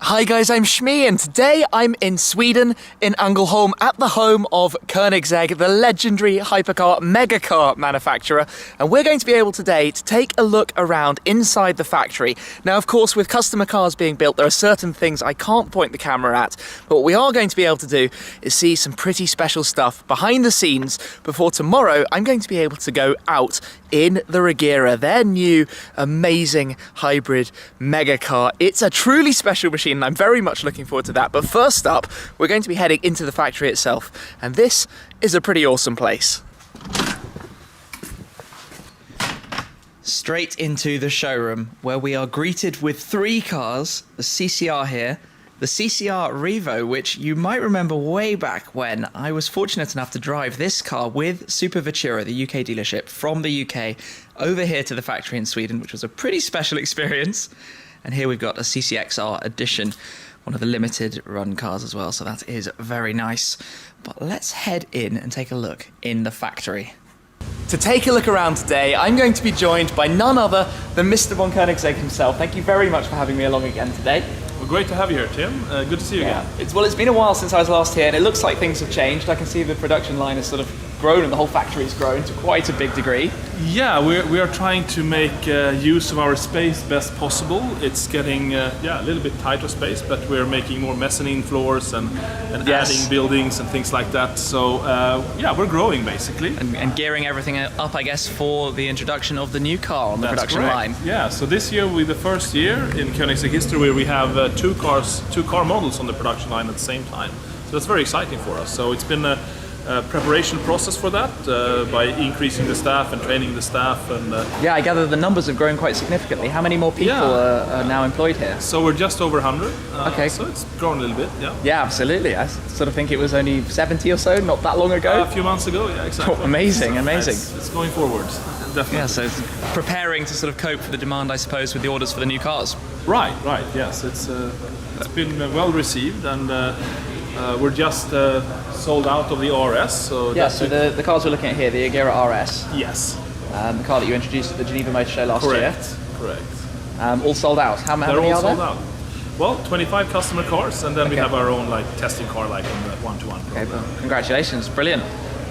Hi guys, I'm Shmi, and today I'm in Sweden, in Ängelholm, at the home of Koenigsegg, the legendary hypercar megacar manufacturer, and we're going to be able today to take a look around inside the factory. Now, of course, with customer cars being built, there are certain things I can't point the camera at, but what we are going to be able to do is see some pretty special stuff behind the scenes before tomorrow I'm going to be able to go out in the Regera, their new amazing hybrid megacar. It's a truly special machine, and I'm very much looking forward to that. But first up, we're going to be heading into the factory itself, and this is a pretty awesome place. Straight into the showroom, where we are greeted with three cars, the CCR here, the CCR Revo, which you might remember way back when I was fortunate enough to drive this car with Super Vettura, the UK dealership, from the UK over here to the factory in Sweden, which was a pretty special experience. And here we've got a CCXR edition, one of the limited run cars as well, so that is very nice. But let's head in and take a look in the factory. To take a look around today, I'm going to be joined by none other than Mr. von Koenigsegg himself. Thank you very much for having me along again today. Well, great to have you here, Tim. Good to see you again. It's been a while since I was last here, and it looks like things have changed. I can see the production line has sort of grown, and the whole factory's grown to quite a big degree. Yeah, we are trying to make use of our space best possible. It's getting a little bit tighter space, but we're making more mezzanine floors and adding buildings and things like that. So we're growing basically. And gearing everything up, I guess, for the introduction of the new car on the production line. Yeah, so this year will be the first year in Koenigsegg history where we have two car models on the production line at the same time. So that's very exciting for us. So it's been a preparation process for that by increasing the staff and training the staff. And yeah, I gather the numbers have grown quite significantly. How many more people are now employed here? So we're just over 100. Okay. So it's grown a little bit, yeah. Yeah, absolutely. I sort of think it was only 70 or so, not that long ago. A few months ago, yeah, exactly. Oh, amazing, so amazing. It's going forward, definitely. Yeah, so it's preparing to sort of cope for the demand, I suppose, with the orders for the new cars. Right, yes. It's been well received, and we're just sold out of the RS. So so the cars we're looking at here, the Agera RS. Yes. The car that you introduced at the Geneva Motor Show last year. Correct. All sold out. How many are there? They're all sold out. Well, 25 customer cars, and then we have our own testing car on the one-to-one program. Okay, well, congratulations, brilliant.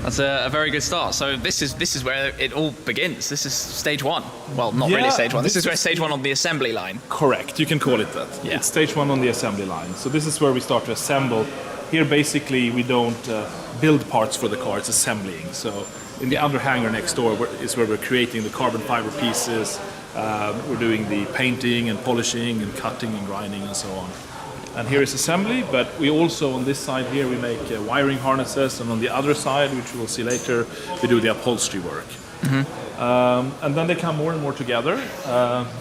That's a very good start. So this is where it all begins. This is stage one. Well, not really stage one. This is where stage one on the assembly line. Correct. You can call it that. Yeah. It's stage one on the assembly line. So this is where we start to assemble. Here, basically, we don't build parts for the car. It's assembling. So in the other hangar next door is where we're creating the carbon fiber pieces. We're doing the painting and polishing and cutting and grinding and so on. And here is assembly, but we also, on this side here, we make wiring harnesses, and on the other side, which we'll see later, we do the upholstery work. Mm-hmm. And then they come more and more together.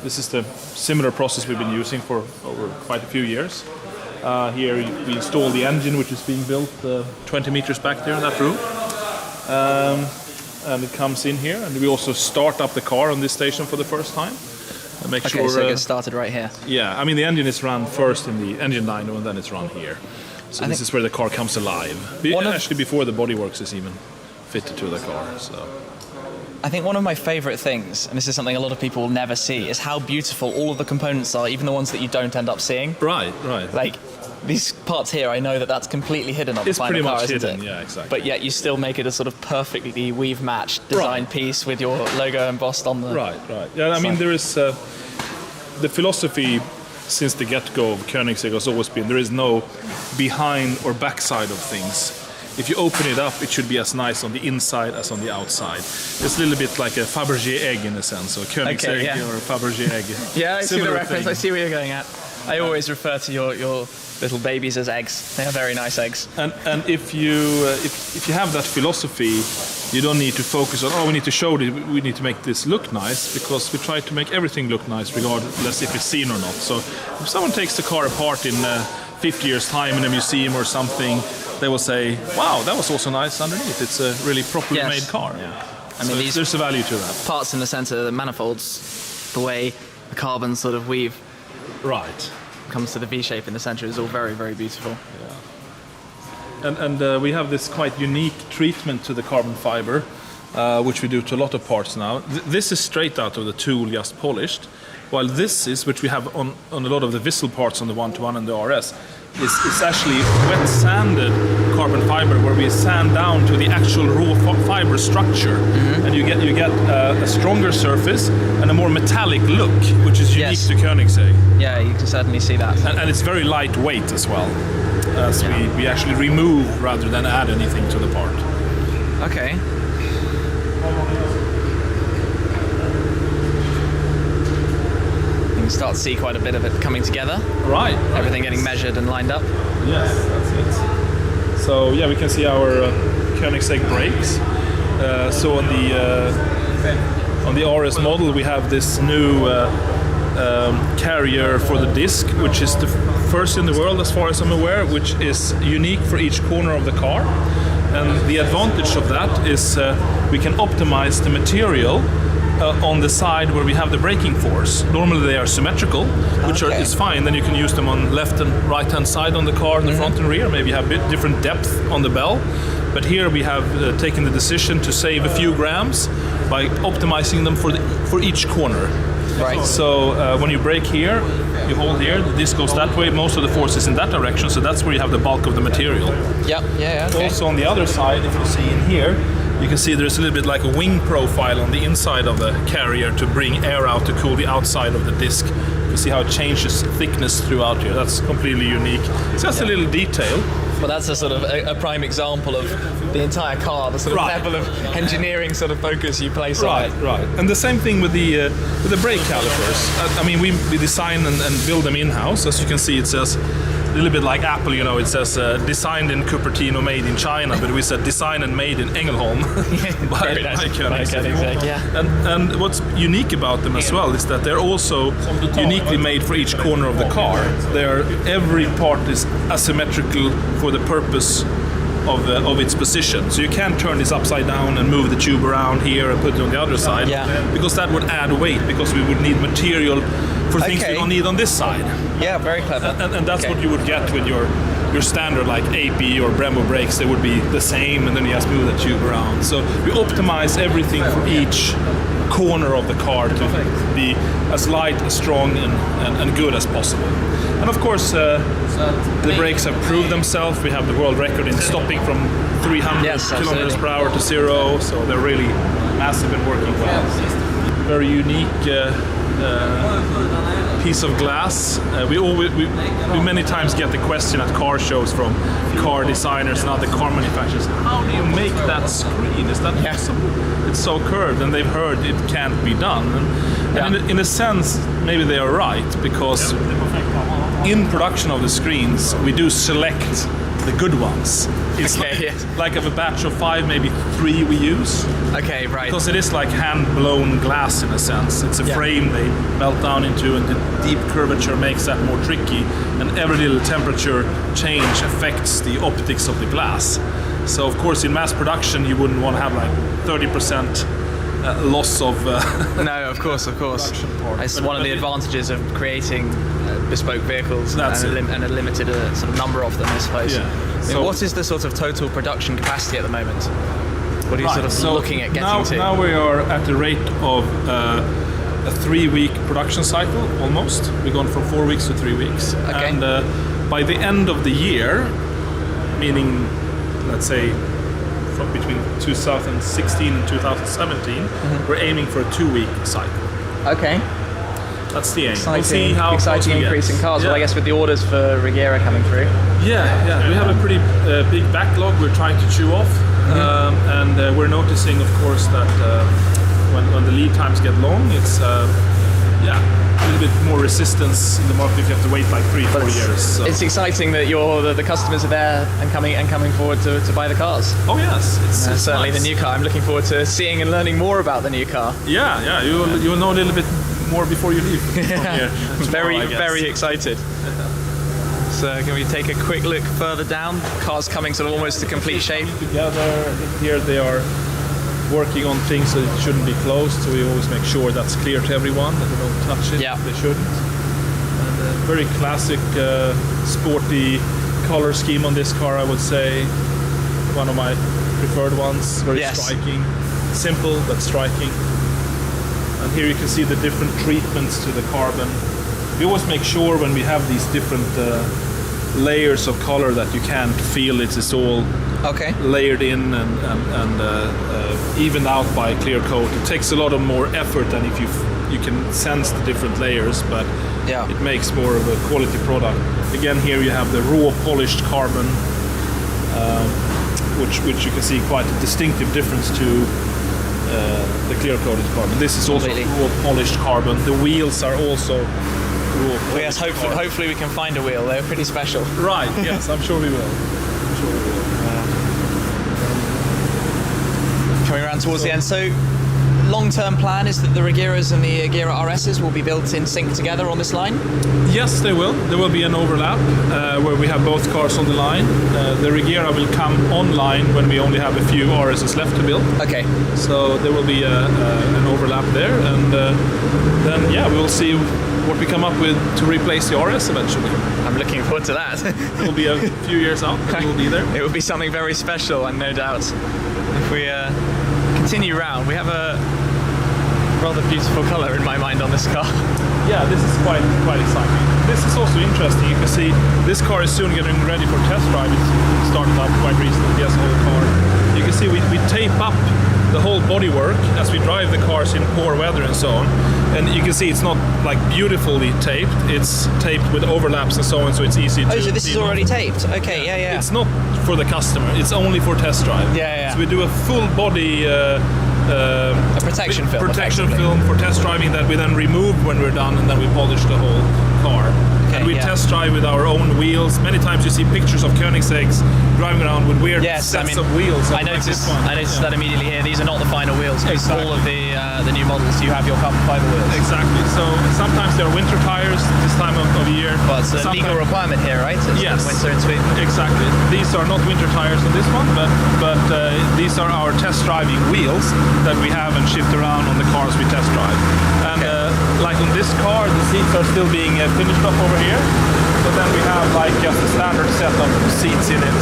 This is the similar process we've been using for over quite a few years. Here we install the engine, which is being built 20 meters back there in that room. And it comes in here, and we also start up the car on this station for the first time. Make sure, so it gets started right here. Yeah, I mean the engine is run first in the engine dyno, and then it's run here. So this is where the car comes alive. Actually, before the bodyworks is even fitted to the car. So I think one of my favourite things, and this is something a lot of people will never see, is how beautiful all of the components are, even the ones that you don't end up seeing. Right. Like these parts here, I know that that's completely hidden on the final car, isn't it? It's pretty much hidden, yeah, exactly. But yet you still make it a sort of perfectly weave-matched design piece with your logo embossed on the... Right. Yeah, I mean, there is... the philosophy since the get-go of Koenigsegg has always been there is no behind or backside of things. If you open it up, it should be as nice on the inside as on the outside. It's a little bit like a Fabergé egg in a sense, or Koenigsegg or a Fabergé egg. Yeah, I see the reference. I see where you're going at. I always refer to your little babies as eggs. They are very nice eggs. And if you have that philosophy, you don't need to focus on, we need to show it, we need to make this look nice, because we try to make everything look nice regardless if it's seen or not. So if someone takes the car apart in 50 years time in a museum or something, they will say, wow, that was also nice underneath. It's a really properly made car. Yeah. I mean, there's a value to that. Parts in the centre, the manifolds, the way the carbon sort of weave comes to the V shape in the centre is all very, very beautiful. Yeah. And we have this quite unique treatment to the carbon fiber. which we do to a lot of parts now. This is straight out of the tool, just polished, while this is, which we have on a lot of the Vissel parts on the 121 and the RS, is actually wet sanded carbon fiber, where we sand down to the actual raw fiber structure, and you get a stronger surface and a more metallic look, which is unique to Koenigsegg. Yeah, you can certainly see that. And it's very lightweight as well, as we actually remove rather than add anything to the part. Okay. You can start to see quite a bit of it coming together. Right. Everything getting measured and lined up. Yes, that's it. So yeah, we can see our Koenigsegg brakes. So on the RS model, we have this new carrier for the disc, which is the first in the world, as far as I'm aware, which is unique for each corner of the car. And the advantage of that is we can optimize the material on the side where we have the braking force. Normally they are symmetrical, which is fine. Then you can use them on left and right hand side on the car, in the front and rear. Maybe have a bit different depth on the bell. But here we have taken the decision to save a few grams by optimizing them for each corner. Right. So when you brake here, you hold here, the disc goes that way, most of the force is in that direction, so that's where you have the bulk of the material. Okay. Also on the other side, if you see in here, you can see there's a little bit like a wing profile on the inside of the carrier to bring air out to cool the outside of the disc. You see how it changes thickness throughout here. That's completely unique. It's just a little detail. Well, that's a sort of a prime example of the entire car, the sort of level of engineering sort of focus you place on it. Right. And the same thing with the brake calipers. I mean, we design and build them in-house. As you can see, it says a little bit like Apple, you know, it says designed in Cupertino, made in China, but we said designed and made in Engelholm by Koenigsegg. And what's unique about them as well is that they're also uniquely made for each corner of the car. Every part is asymmetrical for the purpose of its position. So you can't turn this upside down and move the tube around here and put it on the other side, because that would add weight, because we would need material for things we don't need on this side. Yeah, very clever. And that's what you would get with your standard like AP or Brembo brakes. They would be the same, and then you just move the tube around. So we optimize everything for each corner of the car to be as light, as strong, and good as possible. And of course, the brakes have proved themselves. We have the world record in stopping from 300 kilometers per hour to 0, so they're really massive and working well. Very unique piece of glass. We many times get the question at car shows from car designers and other car manufacturers, how do you make that screen? Is that possible? It's so curved, and they've heard it can't be done. And in a sense, maybe they are right, because in production of the screens, we do select the good ones. It's like of a batch of 5, maybe 3 we use. Okay, right. Because it is like hand-blown glass in a sense. It's a frame they melt down into, and the deep curvature makes that more tricky. And every little temperature change affects the optics of the glass. So of course, in mass production, you wouldn't want to have like 30% loss of... No, of course. It's one of the advantages of creating bespoke vehicles and a limited sort of number of them, I suppose. So what is the sort of total production capacity at the moment? What are you sort of looking at getting to? Now we are at the rate of a 3-week production cycle, almost. We've gone from 4 weeks to 3 weeks. Okay. And by the end of the year, meaning, let's say, from between 2016 and 2017, we're aiming for a 2-week cycle. Okay. That's the aim. Exciting, we'll see how exciting increase in cars. Well, I guess with the orders for Regera coming through. Yeah. We have a pretty big backlog we're trying to chew off. And we're noticing, of course, that when the lead times get long, it's a little bit more resistance in the market if you have to wait like 3-4 years. So. It's exciting that the customers are there and coming forward to buy the cars. Oh yes, it's certainly nice. The new car. I'm looking forward to seeing and learning more about the new car. Yeah, you'll know a little bit more before you leave from here. Tomorrow, very excited. So can we take a quick look further down? Car's coming sort of almost to complete shape. Together here they are working on things so it shouldn't be closed, so we always make sure that's clear to everyone, that they don't touch it. They shouldn't. And very classic, sporty color scheme on this car, I would say. One of my preferred ones, very striking. Simple but striking. And here you can see the different treatments to the carbon. We always make sure when we have these different layers of color that you can't feel it's all layered in and evened out by a clear coat. It takes a lot of more effort than if you can sense the different layers, but it makes more of a quality product. Again, here you have the raw polished carbon, which you can see quite a distinctive difference to the clear coated carbon. This is also raw polished carbon. The wheels are also raw. Well, yes, hopefully we can find a wheel. They're pretty special. Right. Yes, I'm sure we will. Coming around towards the end. So, long-term plan is that the Regiras and the Regira RSs will be built in sync together on this line? Yes, they will. There will be an overlap where we have both cars on the line. The Regira will come online when we only have a few RSs left to build. Okay. So there will be an overlap there, and then we will see what we come up with to replace the RS eventually. I'm looking forward to that. It will be a few years out, but it will be there. It will be something very special, and no doubt. If we continue round, we have a rather beautiful colour in my mind on this car. Yeah, this is quite exciting. This is also interesting. You can see this car is soon getting ready for test drive. It started up quite recently, yes, whole car. You can see we tape up the whole bodywork as we drive the cars in poor weather and so on. And you can see it's not like beautifully taped. It's taped with overlaps and so on, so it's easy to... Oh, so this is already taped? Okay, yeah. It's not for the customer. It's only for test drive. Yeah. So we do a full body... a protection film. Protection film for test driving that we then remove when we're done, and then we polish the whole car. And we test drive with our own wheels. Many times you see pictures of Koenigsegg's driving around with weird sets of wheels. I noticed that immediately here. These are not the final wheels. Exactly. All of the new models, you have your carbon fiber wheels. Exactly. So sometimes they're winter tires this time of year. Well, it's a legal requirement here, right? Yes. Winter in Sweden. Exactly. These are not winter tires on this one, but these are our test driving wheels that we have and shipped around on the cars we test drive. And like on this car, the seats are still being finished up over here. So then we have like just a standard set of seats in it.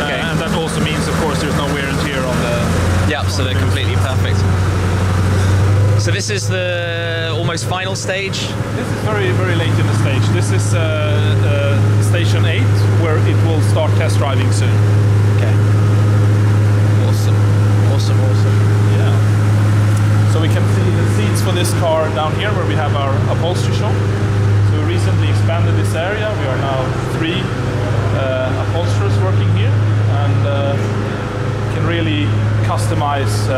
And that also means, of course, there's no wear and tear on the... Yep, so they're completely perfect. So this is the almost final stage? This is very, very late in the stage. This is station 8, where it will start test driving soon. Okay. Awesome. Yeah. So we can see the seats for this car down here, where we have our upholstery shop. So we recently expanded this area. We are now 3 upholsterers working here, and can really customize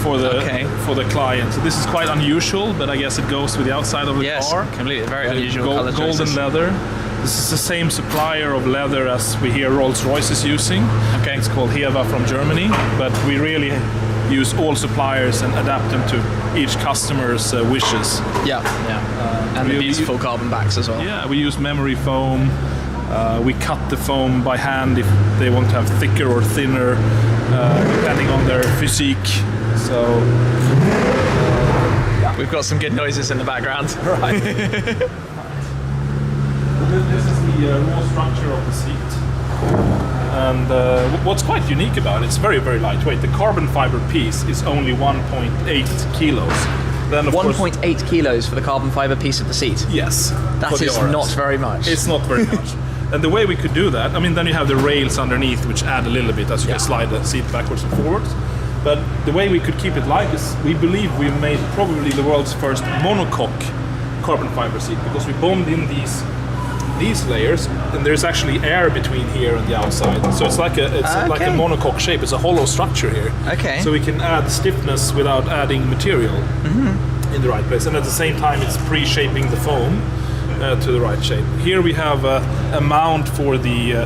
for the client. So this is quite unusual, but I guess it goes with the outside of the car. Yes, completely. Very unusual color choices. Golden leather. This is the same supplier of leather as we hear Rolls-Royce is using. Okay. It's called Heva from Germany, but we really use all suppliers and adapt them to each customer's wishes. Yeah. And the beautiful carbon backs as well. Yeah, we use memory foam. We cut the foam by hand if they want to have thicker or thinner, depending on their physique. So we've got some good noises in the background. Right. This is the raw structure of the seat. And what's quite unique about it, it's very, very lightweight. The carbon fiber piece is only 1.8 kilos. Then of 1.8 kilos for the carbon fiber piece of the seat? Yes. That is not very much. It's not very much. And the way we could do that, I mean, then you have the rails underneath, which add a little bit as you can slide the seat backwards and forwards. But the way we could keep it light is we believe we made probably the world's first monocoque carbon fiber seat, because we bombed in these layers, and there's actually air between here and the outside. So it's like a monocoque shape. It's a hollow structure here. Okay. So we can add stiffness without adding material in the right place, and at the same time it's pre-shaping the foam to the right shape. Here we have a mount for the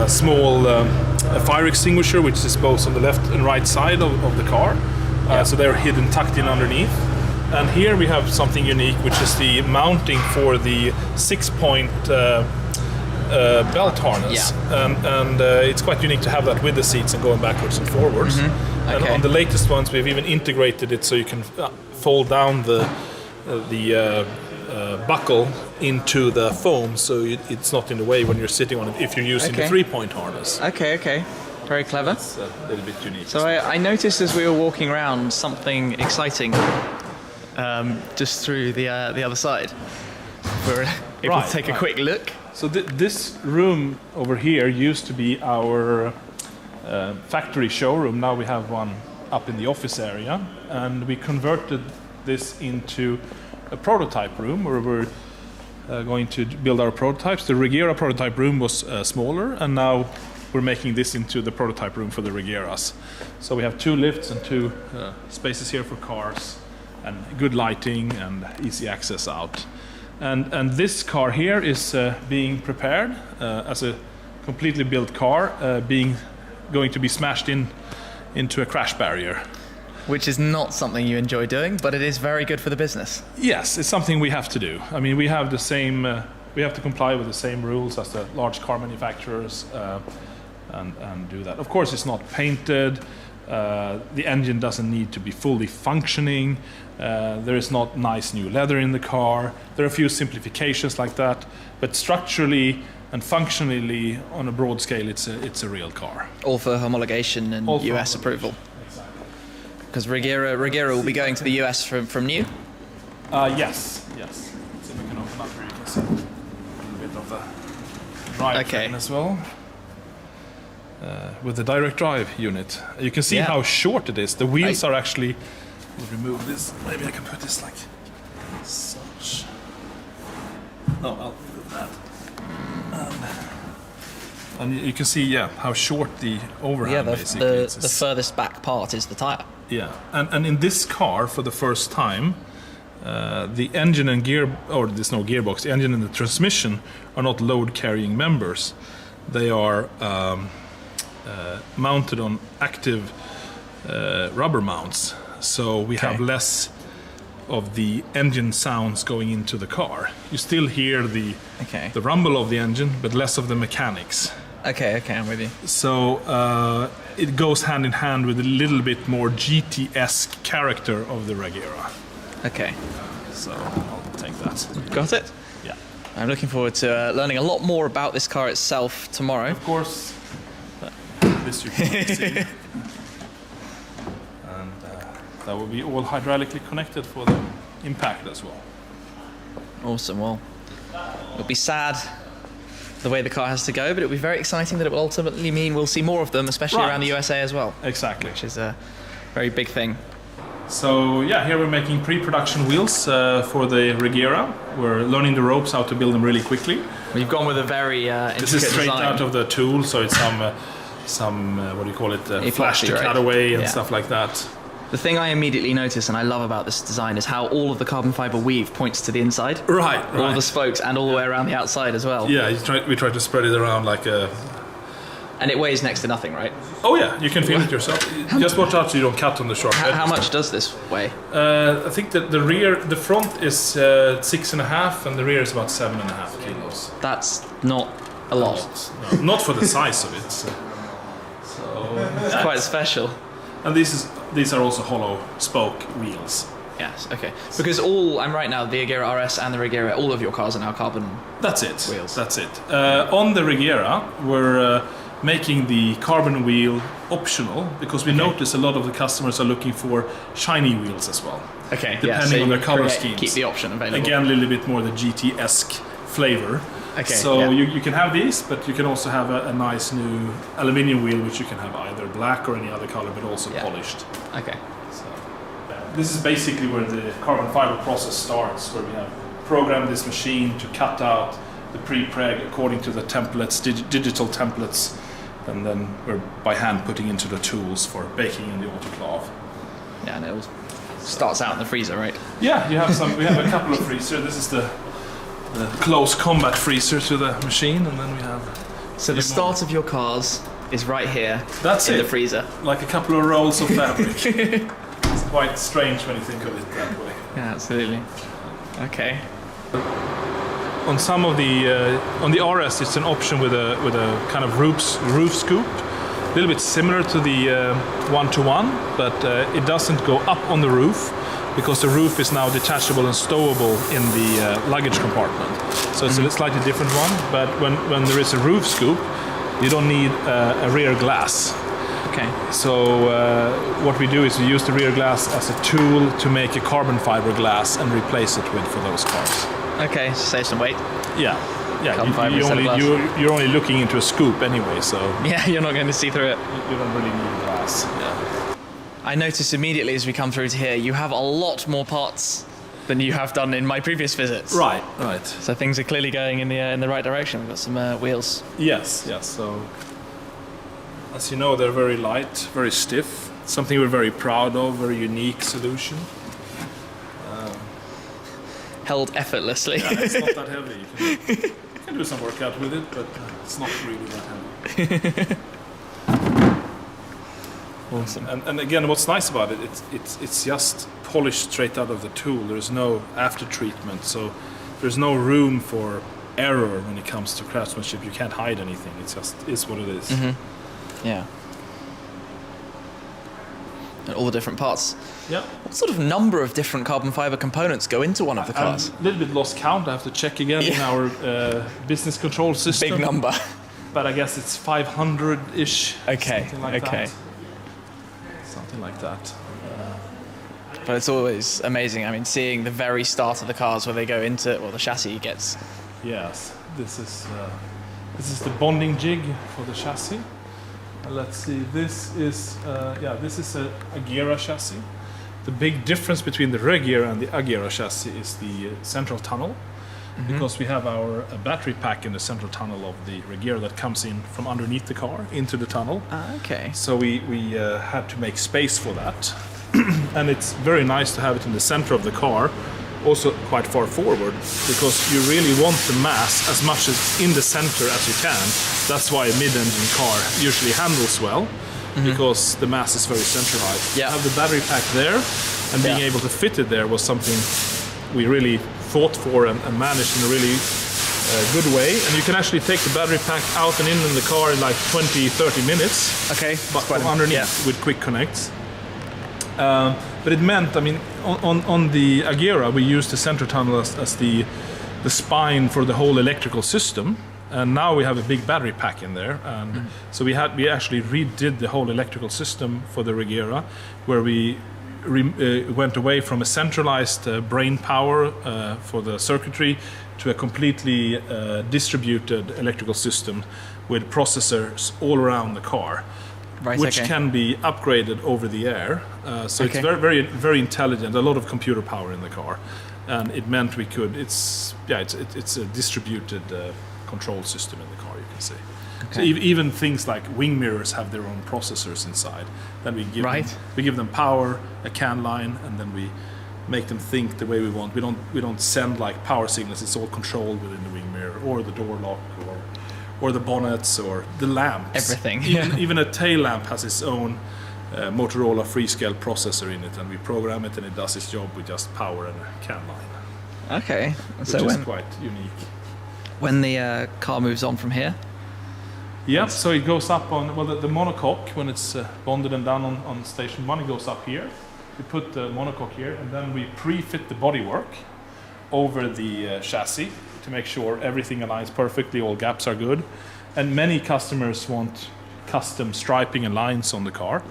small fire extinguisher, which is both on the left and right side of the car. So they're hidden, tucked in underneath. And here we have something unique, which is the mounting for the 6-point belt harness. And it's quite unique to have that with the seats and going backwards and forwards. And on the latest ones, we've even integrated it so you can fold down the buckle into the foam, so it's not in the way when you're sitting on it if you're using the 3-point harness. Okay. Very clever. It's a little bit unique. So I noticed as we were walking around something exciting just through the other side. We're able to take a quick look. So this room over here used to be our factory showroom. Now we have one up in the office area, and we converted this into a prototype room where we're going to build our prototypes. The Regera prototype room was smaller, and now we're making this into the prototype room for the Regeras. So we have 2 lifts and 2 spaces here for cars, and good lighting and easy access out. And this car here is being prepared as a completely built car, going to be smashed into a crash barrier. Which is not something you enjoy doing, but it is very good for the business. Yes, it's something we have to do. I mean, we have the same, we have to comply with the same rules as the large car manufacturers and do that. Of course, it's not painted. The engine doesn't need to be fully functioning. There is not nice new leather in the car. There are a few simplifications like that, but structurally and functionally, on a broad scale, it's a real car. All for homologation and US approval. Because Regera will be going to the US from new? Yes. So we can open up here, you can see a little bit of the drive as well. With the direct drive unit. You can see how short it is. The wheels are actually... We'll remove this. Maybe I can put this like such. No, I'll remove that. And you can see, how short the overhang basically is. The furthest back part is the tyre. Yeah, and in this car, for the first time, the engine and there's no gearbox, the engine and the transmission are not load-carrying members. They are mounted on active rubber mounts, so we have less of the engine sounds going into the car. You still hear the rumble of the engine, but less of the mechanics. Okay, I'm with you. So it goes hand in hand with a little bit more GT-esque character of the Regera. Okay. So I'll take that. Got it? Yeah. I'm looking forward to learning a lot more about this car itself tomorrow. Of course. This you can see. And that will be all hydraulically connected for the impact as well. Awesome. Well, it'll be sad the way the car has to go, but it'll be very exciting that it will ultimately mean we'll see more of them, especially around the USA as well. Exactly. Which is a very big thing. So here we're making pre-production wheels for the Regera. We're learning the ropes, how to build them really quickly. We've gone with a very intricate This is straight design. out of the tool, so it's some what do you call it, flashy cutaway and stuff like that. The thing I immediately notice and I love about this design is how all of the carbon fiber weave points to the inside. Right. All the spokes and all the way around the outside as well. Yeah, we try to spread it around like a... And it weighs next to nothing, right? Oh yeah, you can feel it yourself. Just watch out so you don't cut on the sharp edge. How much does this weigh? I think that the front is 6.5 and the rear is about 7.5 kilos. That's not a lot. No, not for the size of it. So it's quite special. And these are also hollow spoke wheels. Yes, okay. Because I'm right now, the Regera RS and the Regera, all of your cars are now carbon wheels. That's it. On the Regera, we're making the carbon wheel optional because we notice a lot of the customers are looking for shiny wheels as well. Okay, depending on their color schemes. Keep the option available. Again, a little bit more the GT-esque flavor. Okay, so you can have these, but you can also have a nice new aluminium wheel, which you can have either black or any other color, but also polished. Okay. So this is basically where the carbon fiber process starts, where we have programmed this machine to cut out the pre-preg according to the templates, digital templates, and then we're by hand putting into the tools for baking in the autoclave. Yeah, and it all starts out in the freezer, right? Yeah, we have a couple of freezers. This is the close combat freezer to the machine, and then we have... So the start of your cars is right here. That's in the freezer. Like a couple of rolls of fabric. It's quite strange when you think of it that way. Yeah, absolutely. Okay. On some of on the RS, it's an option with a kind of roof scoop, a little bit similar to the one-to-one, but it doesn't go up on the roof because the roof is now detachable and stowable in the luggage compartment. So it's a slightly different one, but when there is a roof scoop, you don't need a rear glass. Okay. So what we do is we use the rear glass as a tool to make a carbon fiber glass and replace it with for those cars. Okay, save some weight. Yeah. Carbon fiber instead of glass. You're only looking into a scoop anyway, so Yeah, you're not going to see through it. you don't really need glass. Yeah. I noticed immediately as we come through to here, you have a lot more parts than you have done in my previous visits. Right. So things are clearly going in the right direction. We've got some wheels. Yes. So as you know, they're very light, very stiff. Something we're very proud of, very unique solution. Held effortlessly. Yeah, it's not that heavy. You can do some workout with it, but it's not really that heavy. Awesome. And again, what's nice about it, it's just polished straight out of the tool. There's no after treatment, so there's no room for error when it comes to craftsmanship. You can't hide anything. It just is what it is. Mm-hmm. Yeah. And all the different parts. Yeah. What sort of number of different carbon fiber components go into one of the cars? I'm a little bit lost count. I have to check again in our business control system. Big number. But I guess it's 500-ish. Okay. Something like that. Something like that. But it's always amazing. I mean, seeing the very start of the cars where they go into, well, the chassis gets. Yes. This is the bonding jig for the chassis. Let's see. This is a Agera chassis. The big difference between the Regera and the Agera chassis is the central tunnel, because we have our battery pack in the central tunnel of the Regera that comes in from underneath the car into the tunnel. Okay. So we had to make space for that, and it's very nice to have it in the center of the car, also quite far forward, because you really want the mass as much as in the center as you can. That's why a mid-engine car usually handles well, because the mass is very centralized. Yeah. To have the battery pack there and being able to fit it there was something we really fought for and managed in a really good way. And you can actually take the battery pack out and in the car in like 20-30 minutes. Okay. But from underneath with quick connects. But it meant, I mean, on the Agera we used the center tunnel as the spine for the whole electrical system, and now we have a big battery pack in there, and so we actually redid the whole electrical system for the Regera, where we went away from a centralized brain power for the circuitry to a completely distributed electrical system with processors all around the car. Right, which can be upgraded over the air. So it's very, very, very intelligent. A lot of computer power in the car, and it meant we could. It's a distributed control system in the car. You can say. Okay. So even things like wing mirrors have their own processors inside. Then we give them power, a CAN line, and then we make them think the way we want. We don't send like power signals. It's all controlled within the wing mirror or the door lock or the bonnets or the lamps. Everything. Even a tail lamp has its own Motorola Freescale processor in it, and we program it and it does its job with just power and a CAN line. Okay. Which is quite unique. When the car moves on from here? Yeah, so it goes up on, well, the monocoque, when it's bonded and done on station 1, it goes up here. We put the monocoque here, and then we pre-fit the bodywork over the chassis to make sure everything aligns perfectly, all gaps are good. And many customers want custom striping and lines on the car.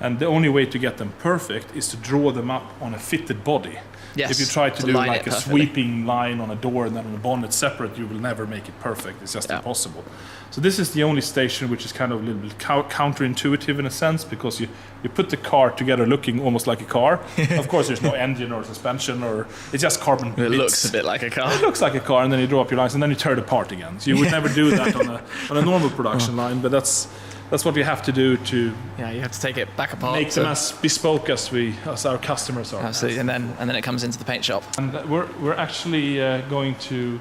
And the only way to get them perfect is to draw them up on a fitted body. Yes, if you try to do like a sweeping line on a door and then on a bonnet separate, you will never make it perfect. It's just impossible. So this is the only station which is kind of a little bit counterintuitive in a sense, because you put the car together looking almost like a car. Of course, there's no engine or suspension, or it's just carbon bits. It looks a bit like a car. It looks like a car, and then you draw up your lines, and then you tear it apart again. So you would never do that on a normal production line, but that's what we have to do to. Yeah, you have to take it back apart. Make them as bespoke as our customers are. Absolutely, and then it comes into the paint shop. And we're actually going to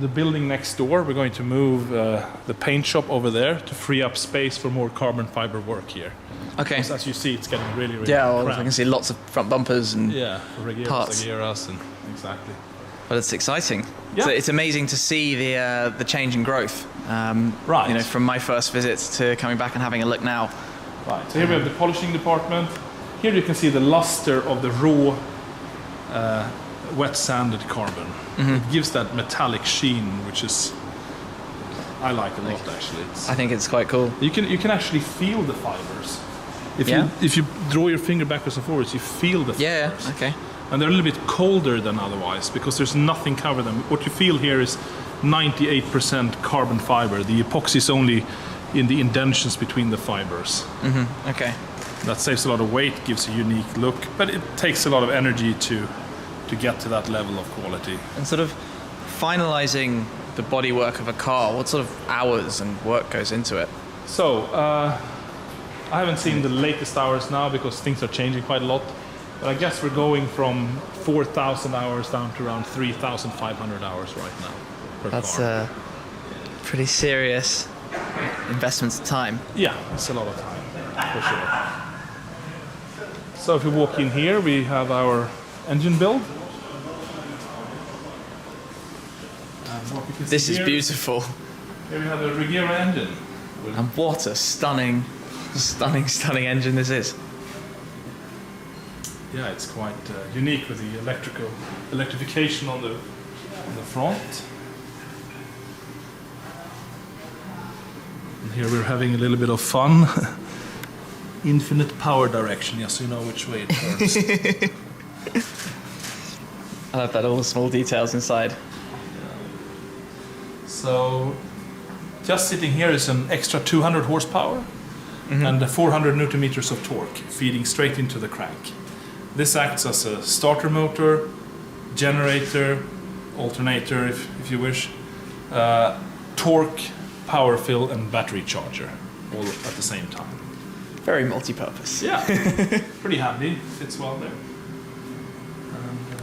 the building next door. We're going to move the paint shop over there to free up space for more carbon fiber work here. Okay. Because as you see, it's getting really, really I can see lots of front bumpers and parts. Exactly. But it's exciting. Yeah. So it's amazing to see the change in growth. Right. You know, from my first visit to coming back and having a look now. Right. So here we have the polishing department. Here you can see the luster of the raw wet sanded carbon. It gives that metallic sheen, which is I like a lot actually. I think it's quite cool. You can actually feel the fibers. Yeah? If you draw your finger backwards and forwards, you feel the fibers. Yeah, okay. And they're a little bit colder than otherwise because there's nothing covering them. What you feel here is 98% carbon fiber. The epoxy is only in the indentions between the fibers. Okay. That saves a lot of weight, gives a unique look, but it takes a lot of energy to get to that level of quality. And sort of finalizing the bodywork of a car, what sort of hours and work goes into it? So, I haven't seen the latest hours now because things are changing quite a lot. But I guess we're going from 4,000 hours down to around 3,500 hours right now per car. That's a pretty serious investment of time. Yeah, it's a lot of time, for sure. So if we walk in here, we have our engine build. This is beautiful. Here we have the Regera engine. And what a stunning engine this is. Yeah, it's quite unique with the electrification on the front. And here we're having a little bit of fun. Infinite power direction, yes, so you know which way it turns. I love that, all the small details inside. So, just sitting here is an extra 200 horsepower and 400 newton meters of torque feeding straight into the crank. This acts as a starter motor, generator, alternator if you wish, torque, power fill and battery charger all at the same time. Very multi-purpose. Yeah, pretty handy, fits well there.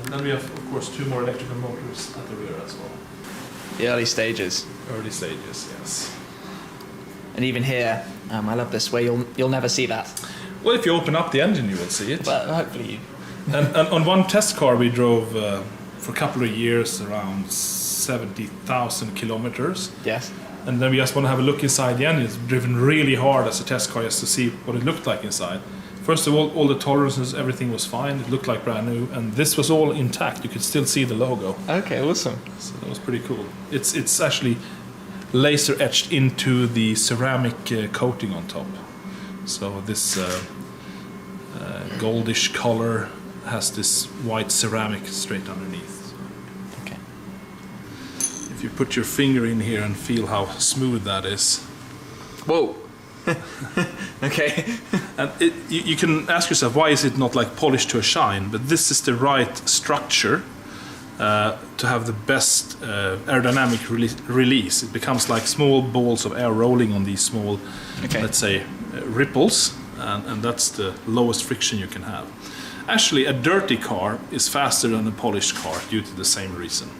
And then we have of course 2 more electrical motors at the rear as well. The early stages. Early stages, yes. And even here, I love this way, you'll never see that. Well, if you open up the engine, you will see it. But hopefully you... And on one test car we drove for a couple of years around 70,000 kilometers. Yes. And then we just want to have a look inside the engine. It's driven really hard as a test car just to see what it looked like inside. First of all the tolerances, everything was fine. It looked like brand new, and this was all intact. You could still see the logo. Okay, awesome. So that was pretty cool. It's actually laser etched into the ceramic coating on top. So this goldish color has this white ceramic straight underneath. So Okay. if you put your finger in here and feel how smooth that is. Whoa. Okay. And you can ask yourself, why is it not like polished to a shine? But this is the right structure to have the best aerodynamic release. It becomes like small balls of air rolling on these small, let's say, ripples, and that's the lowest friction you can have. Actually, a dirty car is faster than a polished car due to the same reason.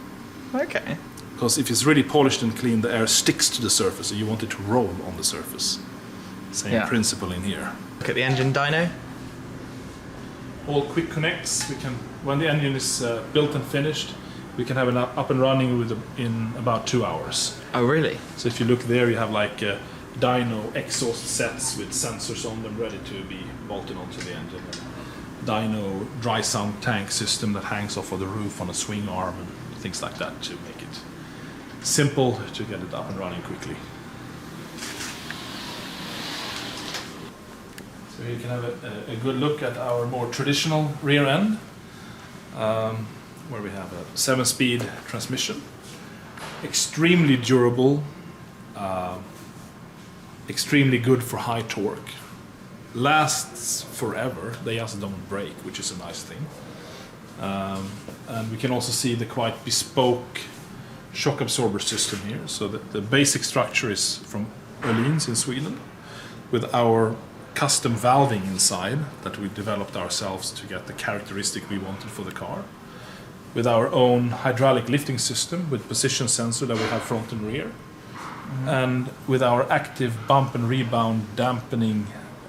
Okay. Because if it's really polished and clean, the air sticks to the surface, and you want it to roll on the surface. Same principle in here. Look at the engine dyno. All quick connects. We can, when the engine is built and finished, we can have it up and running in about 2 hours. Oh, really? So if you look there, you have like dyno exhaust sets with sensors on them ready to be bolted onto the engine. Dyno dry sump tank system that hangs off of the roof on a swing arm and things like that to make it simple to get it up and running quickly. So you can have a good look at our more traditional rear end, where we have a 7-speed transmission, extremely durable, extremely good for high torque, lasts forever, they just don't break, which is a nice thing. And we can also see the quite bespoke shock absorber system here. So the basic structure is from Öhlins in Sweden, with our custom valving inside that we developed ourselves to get the characteristic we wanted for the car, with our own hydraulic lifting system with position sensor that we have front and rear, and with our active bump and rebound dampening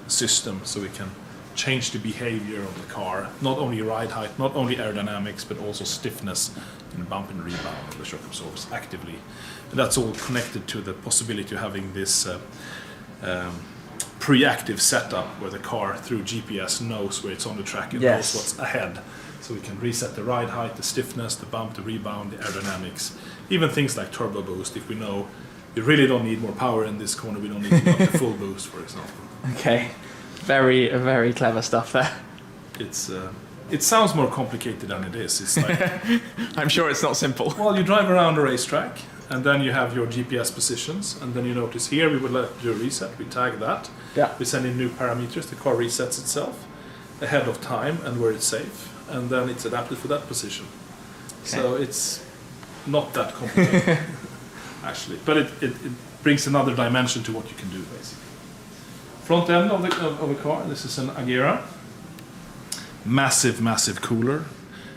system, so we can change the behavior of the car, not only ride height, not only aerodynamics, but also stiffness and bump and rebound of the shock absorbers actively. And that's all connected to the possibility of having this pre-active setup where the car through GPS knows where it's on the track and knows what's ahead. So we can reset the ride height, the stiffness, the bump, the rebound, the aerodynamics, even things like turbo boost. If we know You really don't need more power in this corner. We don't need to go up the full boost, for example. Okay. Very clever stuff there. It's it sounds more complicated than it is. It's like I'm sure it's not simple. well, you drive around a racetrack, and then you have your GPS positions, and then you notice here we would like to do a reset. We tag that. Yeah. We send in new parameters. The car resets itself ahead of time and where it's safe, and then it's adapted for that position. Okay. So it's not that complicated, actually. But it brings another dimension to what you can do, basically. Front end of the car. This is an Agera. Massive cooler.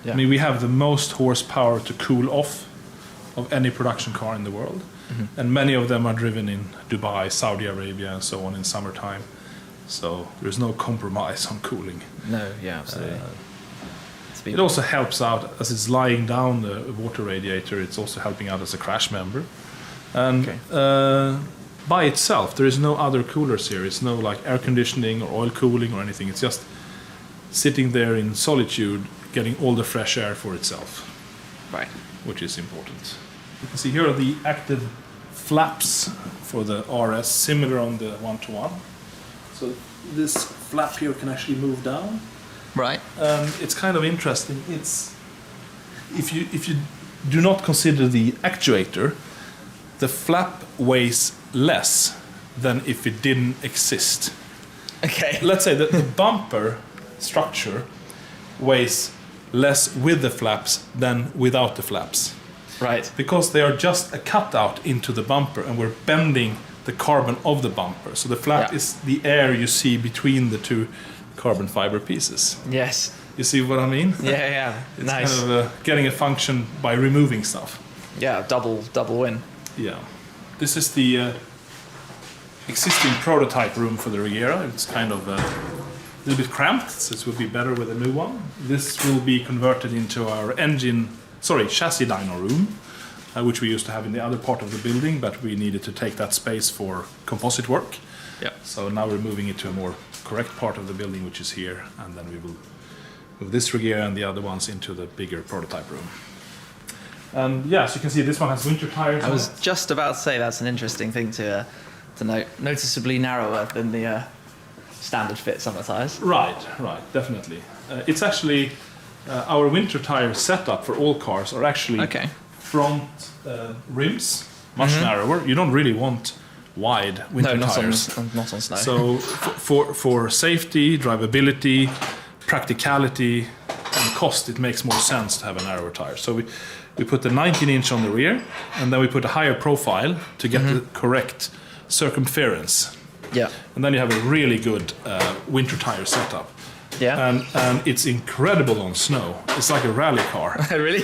Yeah. I mean, we have the most horsepower to cool off of any production car in the world. And many of them are driven in Dubai, Saudi Arabia, and so on in summertime. So there's no compromise on cooling. No, yeah, absolutely. It also helps out as it's lying down the water radiator. It's also helping out as a crash member. And by itself, there is no other coolers here. It's no like air conditioning or oil cooling or anything. It's just sitting there in solitude, getting all the fresh air for itself. Right. Which is important. You can see here are the active flaps for the RS, similar on the 1-to-1. So this flap here can actually move down. Right. It's kind of interesting. It's if you do not consider the actuator, the flap weighs less than if it didn't exist. Okay. Let's say that the bumper structure weighs less with the flaps than without the flaps. Right. Because they are just a cutout into the bumper, and we're bending the carbon of the bumper. So the flap is the air you see between the two carbon fiber pieces. Yes. You see what I mean? Yeah. It's Nice. kind of getting a function by removing stuff. Yeah, double win. Yeah. This is the existing prototype room for the Regera. It's kind of a little bit cramped, so this will be better with a new one. This will be converted into our chassis dyno room, which we used to have in the other part of the building, but we needed to take that space for composite work. Yeah. So now we're moving it to a more correct part of the building, which is here, and then we will move this Regera and the other ones into the bigger prototype room. And yeah, as you can see, this one has winter tires. I was just about to say that's an interesting thing to note. Noticeably narrower than the standard fit summer tires. Right, definitely. It's actually our winter tire setup for all cars are actually front rims, much narrower. You don't really want wide winter tires. Not on snow. So for safety, drivability, practicality, and cost, it makes more sense to have a narrower tire. So we put the 19-inch on the rear, and then we put a higher profile to get the correct circumference. Yeah. And then you have a really good winter tire setup. Yeah. And it's incredible on snow. It's like a rally car. Really?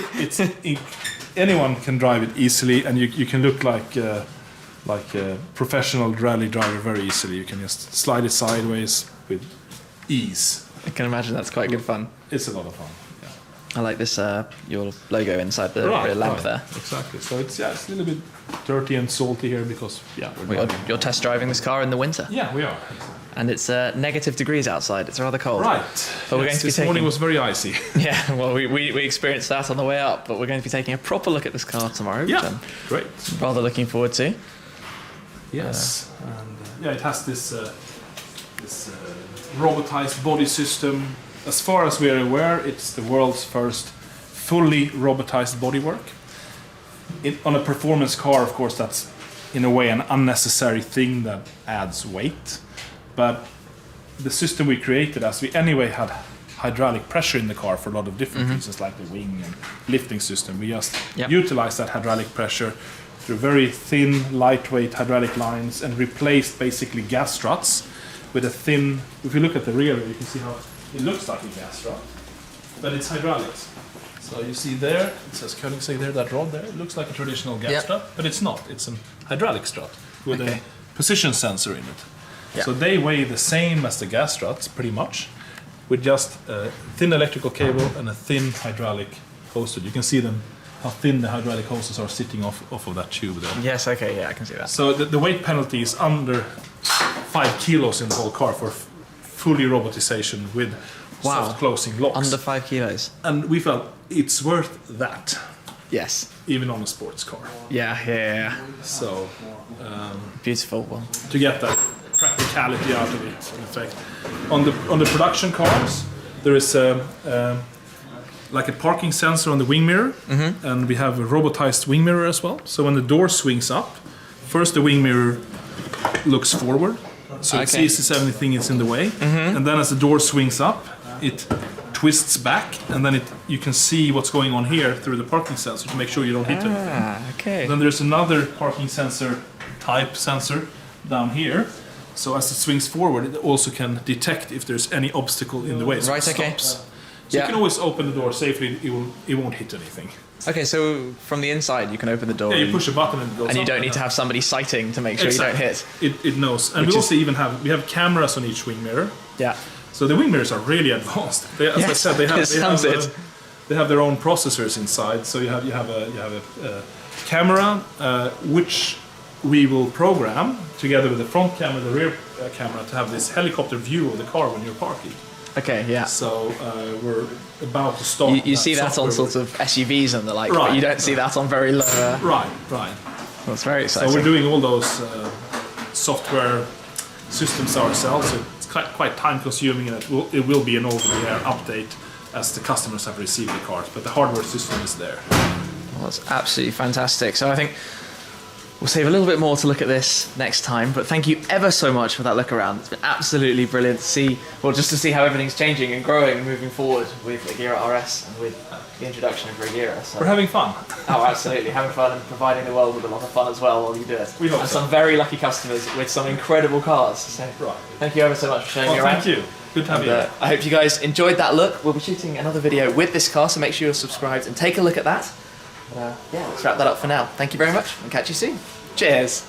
Anyone can drive it easily, and you can look like a professional rally driver very easily. You can just slide it sideways with ease. I can imagine that's quite good fun. It's a lot of fun. Yeah. I like this your logo inside the lamp there. Exactly. So it's a little bit dirty and salty here because You're test driving this car in the winter. Yeah, we are. And it's negative degrees outside. It's rather cold. Right. But we're going to be this morning was very icy. Yeah, well, we experienced that on the way up, but we're going to be taking a proper look at this car tomorrow, which I'm great. rather looking forward to. Yes, and it has this robotized body system. As far as we are aware, it's the world's first fully robotized bodywork. On a performance car, of course, that's in a way an unnecessary thing that adds weight. But the system we created, as we anyway had hydraulic pressure in the car for a lot of different reasons, like the wing and lifting system, we just utilized that hydraulic pressure through very thin, lightweight hydraulic lines and replaced basically gas struts with a thin. If you look at the rear, you can see how it looks like a gas strut, but it's hydraulics. So you see there, it says Koenigsegg there, that rod there, it looks like a traditional gas strut, but it's not. It's an hydraulic strut with a position sensor in it. Yeah. So they weigh the same as the gas struts, pretty much, with just a thin electrical cable and a thin hydraulic hose. You can see them, how thin the hydraulic hoses are sitting off of that tube there. Yes, okay, yeah, I can see that. So the weight penalty is under 5 kilos in the whole car for fully robotization with soft closing locks. Under 5 kilos. And we felt it's worth that. Yes. even on a sports car. Yeah. So Beautiful. Well, to get that practicality out of it, in effect, on the production cars, there is like a parking sensor on the wing mirror, and we have a robotized wing mirror as well. So when the door swings up, first the wing mirror looks forward, so it sees if anything is in the way, and then as the door swings up, it twists back, and then you can see what's going on here through the parking sensor to make sure you don't hit anything. Okay. Then there's another parking sensor type sensor down here. So as it swings forward, it also can detect if there's any obstacle in the way. So Right, it okay. stops. So you can always open the door safely. It won't hit anything. Okay, so from the inside you can open the door. Yeah, you push a button and it goes and you up don't need to have somebody sighting to make sure Exactly. you don't hit. It knows. And we also even have cameras on each wing mirror. Yeah. So the wing mirrors are really advanced. As I said, they have their own processors inside. So you have a camera which we will program together with the front camera, the rear camera, to have this helicopter view of the car when you're parking. Okay, yeah. So we're about to start. You see that on sort of SUVs and the like, Right, but you don't see that on very low. Right. That's very exciting. So we're doing all those software systems ourselves. So it's quite time consuming, and it will be an over-the-air update as the customers have received the cars. But the hardware system is there. Well, that's absolutely fantastic. So I think we'll save a little bit more to look at this next time, but thank you ever so much for that look around. It's been absolutely brilliant to see, well, just to see how everything's changing and growing and moving forward with Agera RS and with the introduction of Agera. So. We're having fun. Oh, absolutely. Having fun and providing the world with a lot of fun as well while you do it. We hope and so. some very lucky customers with some incredible cars. So thank you ever so much for showing me around. Thank you. Good to have you. I hope you guys enjoyed that look. We'll be shooting another video with this car, so make sure you're subscribed and take a look at that. Yeah, let's wrap that up for now. Thank you very much and catch you soon. Cheers!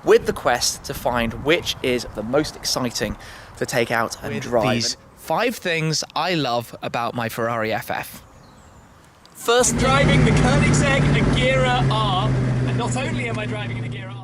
With the quest to find which is the most exciting to take out and drive. These 5 things I love about my Ferrari FF. First, driving the Koenigsegg Agera R, and not only am I driving an Agera R,